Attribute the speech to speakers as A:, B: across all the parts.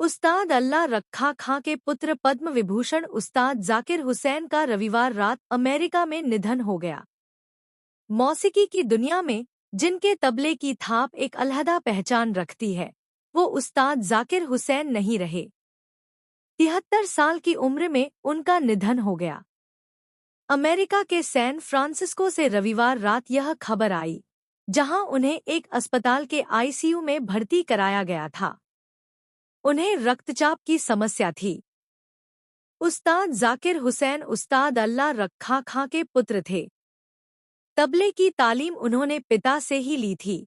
A: उस्ताद अल्लाह रखा खां के पुत्र पद्म विभूषण उस्ताद जाकिर हुसैन का रविवार रात अमेरिका में निधन हो गया। मौसीकी की दुनिया में जिनके तबले की थाप एक अलहदा पहचान रखती है, वो उस्ताद जाकिर हुसैन नहीं रहे। 73 साल की उम्र में उनका निधन हो गया। अमेरिका के सैन फ्रांसिस्को से रविवार रात यह खबर आई, जहां उन्हें एक अस्पताल के आईसीयू में भर्ती कराया गया था। उन्हें रक्तचाप की समस्या थी। उस्ताद जाकिर हुसैन उस्ताद अल्लाह रखा खां के पुत्र थे। तबले की तालीम उन्होंने पिता से ही ली थी।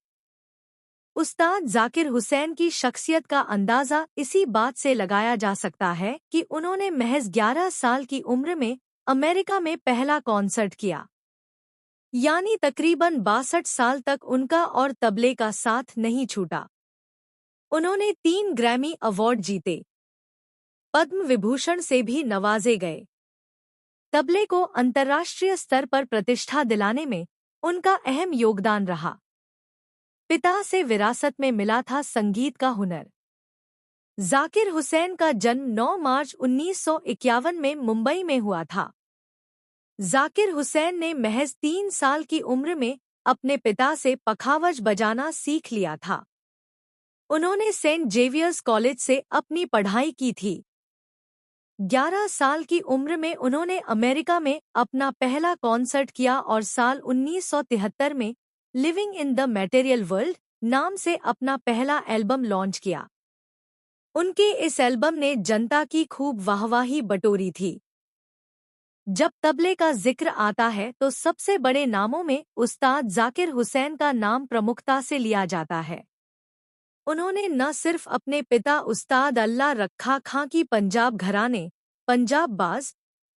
A: उस्ताद जाकिर हुसैन की शख्सियत का अंदाज़ा इसी बात से लगाया जा सकता है कि उन्होंने महज 11 साल की उम्र में अमेरिका में पहला कॉन्सर्ट किया, यानी तकरीबन 62 साल तक उनका और तबले का साथ नहीं छूटा। उन्होंने 3 ग्रैमी अवार्ड जीते, पद्म विभूषण से भी नवाजे गए। तबले को अंतर्राष्ट्रीय स्तर पर प्रतिष्ठा दिलाने में उनका अहम योगदान रहा। पिता से विरासत में मिला था संगीत का हुनर। जाकिर हुसैन का जन्म 9 मार्च 1951 में मुंबई में हुआ था। जाकिर हुसैन ने महज 3 साल की उम्र में अपने पिता से पखावज बजाना सीख लिया था। उन्होंने सेंट जेवियर्स कॉलेज से अपनी पढ़ाई की थी। 11 साल की उम्र में उन्होंने अमेरिका में अपना पहला कॉन्सर्ट किया और साल 1973 में living in the material world नाम से अपना पहला एल्बम लॉन्च किया। उनके इस एल्बम ने जनता की खूब वाहवाही बटोरी थी। जब तबले का जिक्र आता है तो सबसे बड़े नामों में उस्ताद जाकिर हुसैन का नाम प्रमुखता से लिया जाता है। उन्होंने न सिर्फ अपने पिता उस्ताद अल्लाह रखा खां की पंजाब घराने पंजाब बाज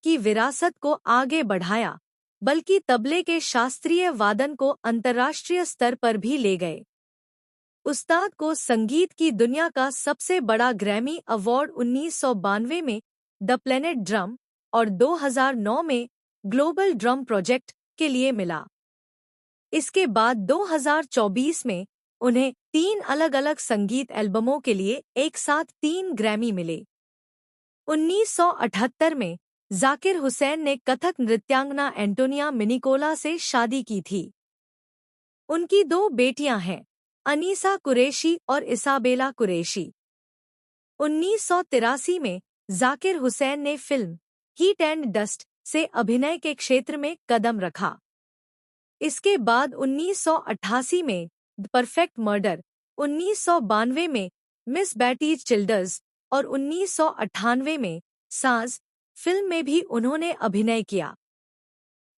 A: की विरासत को आगे बढ़ाया, बल्कि तबले के शास्त्रीय वादन को अंतर्राष्ट्रीय स्तर पर भी ले गए। उस्ताद को संगीत की दुनिया का सबसे बड़ा ग्रैमी अवार्ड 1992 में द प्लेनेट ड्रम और 2009 में ग्लोबल ड्रम प्रोजेक्ट के लिए मिला। इसके बाद 2024 में उन्हें 3 अलग-अलग संगीत एल्बमों के लिए एक साथ 3 ग्रैमी मिले। 1978 में जाकिर हुसैन ने कथक नृत्यांगना एंटोनिया मिनिकोला से शादी की थी। उनकी 2 बेटियां हैं, अनीसा कुरैशी और इसाबेला कुरैशी। 1983 में जाकिर हुसैन ने फिल्म हीट एंड डस्ट से अभिनय के क्षेत्र में कदम रखा। इसके बाद 1988 में द परफेक्ट मर्डर, 1992 में मिस बैटीज चिल्डर्स और 1998 में साज फिल्म में भी उन्होंने अभिनय किया।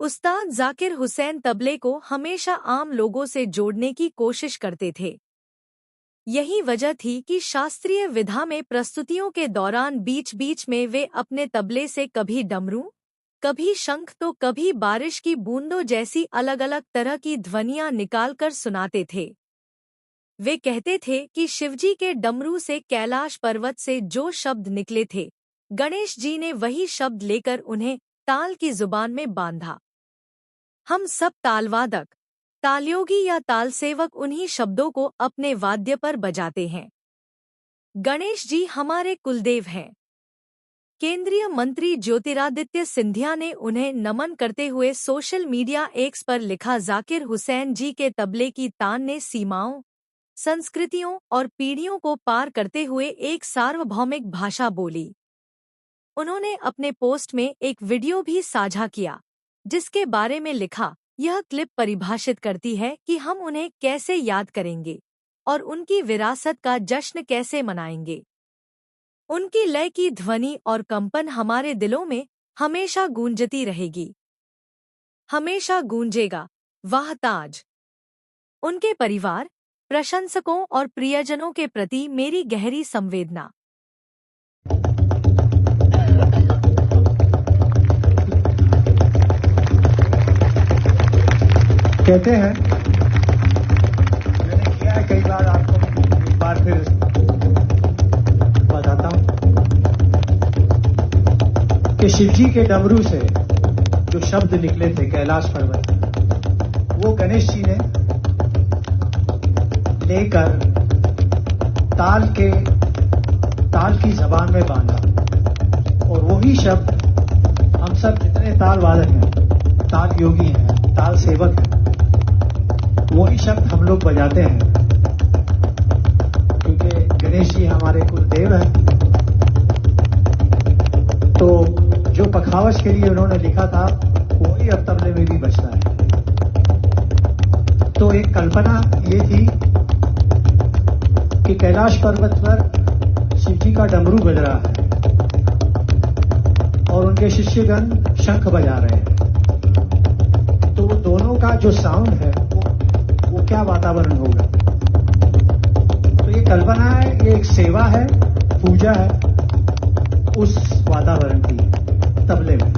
A: उस्ताद जाकिर हुसैन तबले को हमेशा आम लोगों से जोड़ने की कोशिश करते थे। यही वजह थी कि शास्त्रीय विधा में प्रस्तुतियों के दौरान बीच बीच में वे अपने तबले से कभी डमरू, कभी शंख तो कभी बारिश की बूंदों जैसी अलग अलग तरह की ध्वनियां निकालकर सुनाते थे। वे कहते थे कि शिवजी के डमरू से कैलाश पर्वत से जो शब्द निकले थे, गणेश जी ने वही शब्द लेकर उन्हें ताल की जुबान में बांधा। हम सब तालवादक, तालयोगी या तालसेवक उन्हीं शब्दों को अपने वाद्य पर बजाते हैं। गणेश जी हमारे कुलदेव हैं। केंद्रीय मंत्री ज्योतिरादित्य सिंधिया ने उन्हें नमन करते हुए सोशल मीडिया एक्स पर लिखा, जाकिर हुसैन जी के तबले की तान ने सीमाओं, संस्कृतियों और पीढ़ियों को पार करते हुए एक सार्वभौमिक भाषा बोली। उन्होंने अपने पोस्ट में एक वीडियो भी साझा किया, जिसके बारे में लिखा, यह क्लिप परिभाषित करती है कि हम उन्हें कैसे याद करेंगे और उनकी विरासत का जश्न कैसे मनाएंगे। उनकी लय की ध्वनि और कंपन हमारे दिलों में हमेशा गूंजती रहेगी, हमेशा गूंजेगा वाह ताज। उनके परिवार, प्रशंसकों और प्रियजनों के प्रति मेरी गहरी संवेदना।
B: कहते हैं, मैंने किया है कई बार, आपको एक बार फिर बताता हूं कि शिवजी के डमरू से जो शब्द निकले थे कैलाश पर्वत, वो गणेश जी ने लेकर ताल अपनी जबान में बांधा और वही शब्द हम सब जितने ताल वादक हैं, ताल योगी हैं, ताल सेवक हैं, वही शब्द हम लोग बजाते हैं, क्योंकि गणेश जी हमारे कुलदेव हैं। तो जो पखावज के लिए उन्होंने लिखा था वही अब तबले में भी बजता है। तो एक कल्पना ये थी कि कैलाश पर्वत पर शिव जी का डमरू बज रहा है और उनके शिष्यगण शंख बजा रहे हैं, तो वो दोनों का जो साउंड है वो क्या वातावरण होगा। तो ये कल्पना है, ये एक सेवा है, पूजा है उस वातावरण की तबले में।